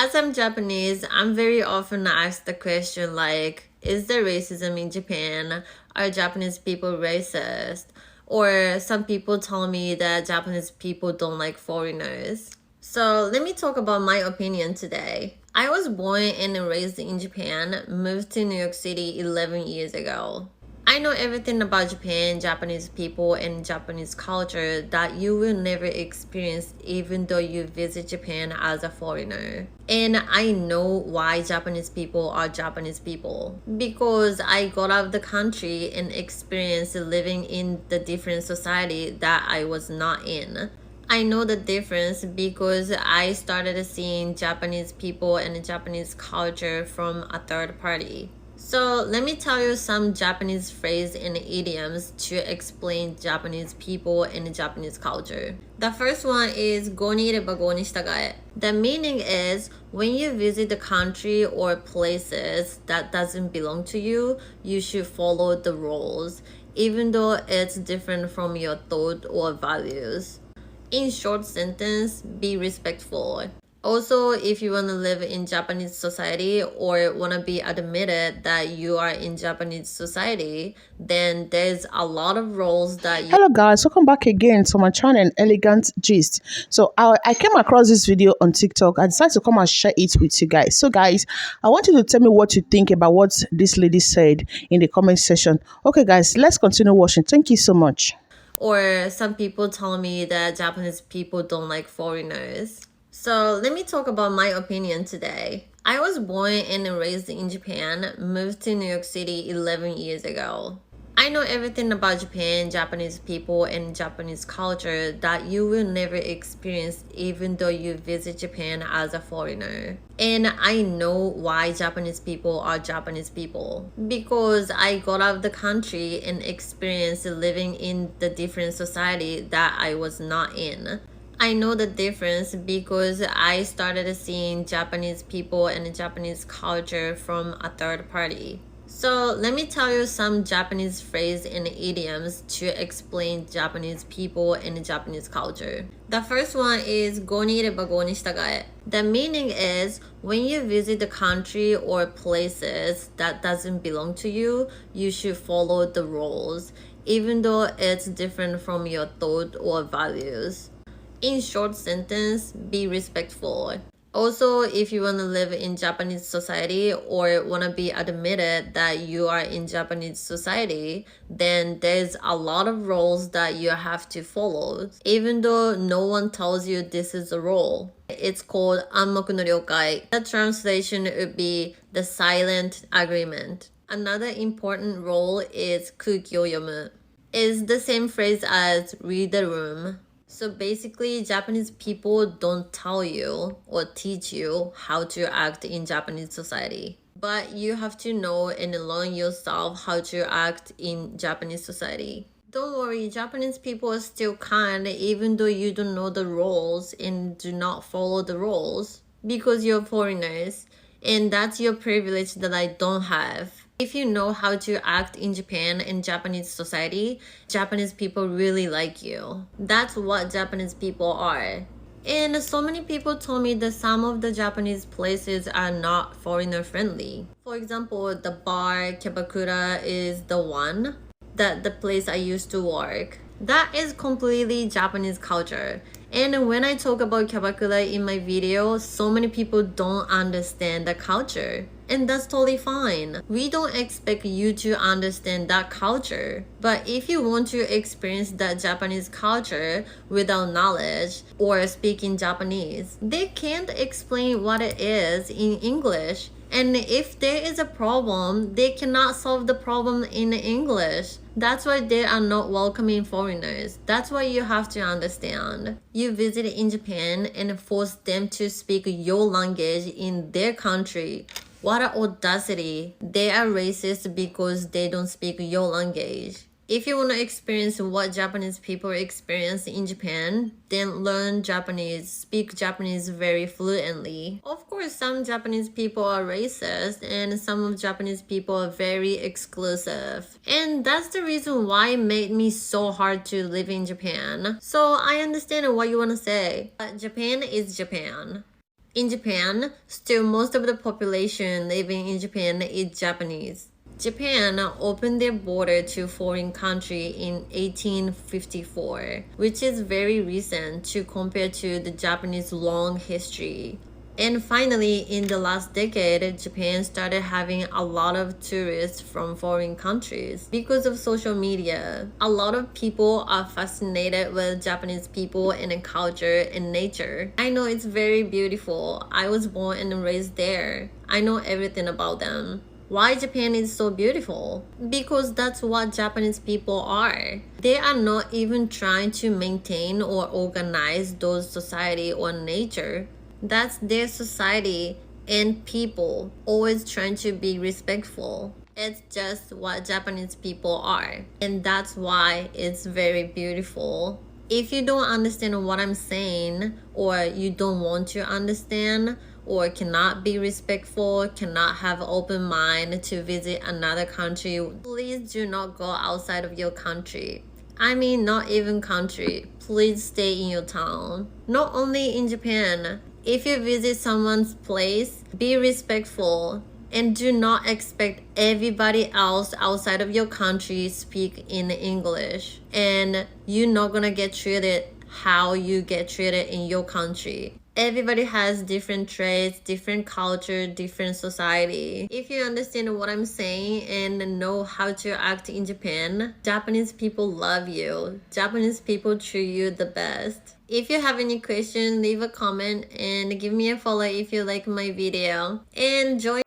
As I'm Japanese, I'm very often asked the question like, is there racism in Japan? Are Japanese people racist? Or some people tell me that Japanese people don't like foreigners. So let me talk about my opinion today. I was born and raised in Japan, moved to New York City 11 years ago. I know everything about Japan, Japanese people, and Japanese culture that you will never experience even though you visit Japan as a foreigner. And I know why Japanese people are Japanese people. Because I got out of the country and experienced living in the different society that I was not in. I know the difference because I started seeing Japanese people and Japanese culture from a third party. So let me tell you some Japanese phrase and idioms to explain Japanese people and Japanese culture. The first one is go ni ireba go ni shitagae. The meaning is when you visit the country or places that doesn't belong to you, you should follow the rules, even though it's different from your thought or values. In short sentence, be respectful. Also, if you want to live in Japanese society or want to be admitted that you are in Japanese society, then there's a lot of rules that you Hello guys, welcome back again to my channel Elegant Gist. So I came across this video on TikTok. I decided to come and share it with you guys. So guys, I want you to tell me what you think about what this lady said in the comment section. Okay guys, let's continue watching. Thank you so much. or some people tell me that Japanese people don't like foreigners. So let me talk about my opinion today. I was born and raised in Japan, moved to New York City 11 years ago. I know everything about Japan, Japanese people, and Japanese culture that you will never experience even though you visit Japan as a foreigner. And I know why Japanese people are Japanese people. Because I got out of the country and experienced living in the different society that I was not in. I know the difference because I started seeing Japanese people and Japanese culture from a third party. So let me tell you some Japanese phrase and idioms to explain Japanese people and Japanese culture. The first one is go ni ireba go ni shitagae. The meaning is when you visit the country or places that doesn't belong to you, you should follow the rules, even though it's different from your thought or values. In short sentence, be respectful. Also, if you want to live in Japanese society or want to be admitted that you are in Japanese society, then there's a lot of rules that you have to follow, even though no one tells you this is a rule. It's called Anmoku no Ryokai. The translation would be the silent agreement. Another important rule is kuki o yomu. It's the same phrase as read the room. So basically, Japanese people don't tell you or teach you how to act in Japanese society. But you have to know and learn yourself how to act in Japanese society. Don't worry, Japanese people are still kind even though you don't know the rules and do not follow the rules because you're foreigners. And that's your privilege that I don't have. If you know how to act in Japan and Japanese society, Japanese people really like you. That's what Japanese people are. And so many people told me that some of the Japanese places are not foreigner friendly. For example, the bar Kebakura is the one that the place I used to work. That is completely Japanese culture. And when I talk about Kebakura in my video, so many people don't understand the culture. And that's totally fine. We don't expect you to understand that culture. But if you want to experience that Japanese culture without knowledge or speaking Japanese, they can't explain what it is in English. And if there is a problem, they cannot solve the problem in English. That's why they are not welcoming foreigners. That's why you have to understand. You visit in Japan and force them to speak your language in their country. What an audacity. They are racist because they don't speak your language. If you want to experience what Japanese people experience in Japan, then learn Japanese, speak Japanese very fluently. Of course, some Japanese people are racist and some of Japanese people are very exclusive. And that's the reason why it made me so hard to live in Japan. So I understand what you want to say, but Japan is Japan. In Japan, still most of the population living in Japan is Japanese. Japan opened their border to foreign country in 1854, which is very recent to compare to the Japanese long history. And finally, in the last decade, Japan started having a lot of tourists from foreign countries because of social media. A lot of people are fascinated with Japanese people and culture and nature. I know it's very beautiful. I was born and raised there. I know everything about them. Why Japan is so beautiful? Because that's what Japanese people are. They are not even trying to maintain or organize those society or nature. That's their society and people always trying to be respectful. It's just what Japanese people are. And that's why it's very beautiful. If you don't understand what I'm saying, or you don't want to understand, or cannot be respectful, cannot have an open mind to visit another country, please do not go outside of your country. I mean, not even country. Please stay in your town. Not only in Japan. If you visit someone's place, be respectful and do not expect everybody else outside of your country speak in English. And you're not gonna get treated how you get treated in your country. Everybody has different traits, different culture, different society. If you understand what I'm saying and know how to act in Japan, Japanese people love you. Japanese people treat you the best. If you have any questions, leave a comment and give me a follow if you like my video. And join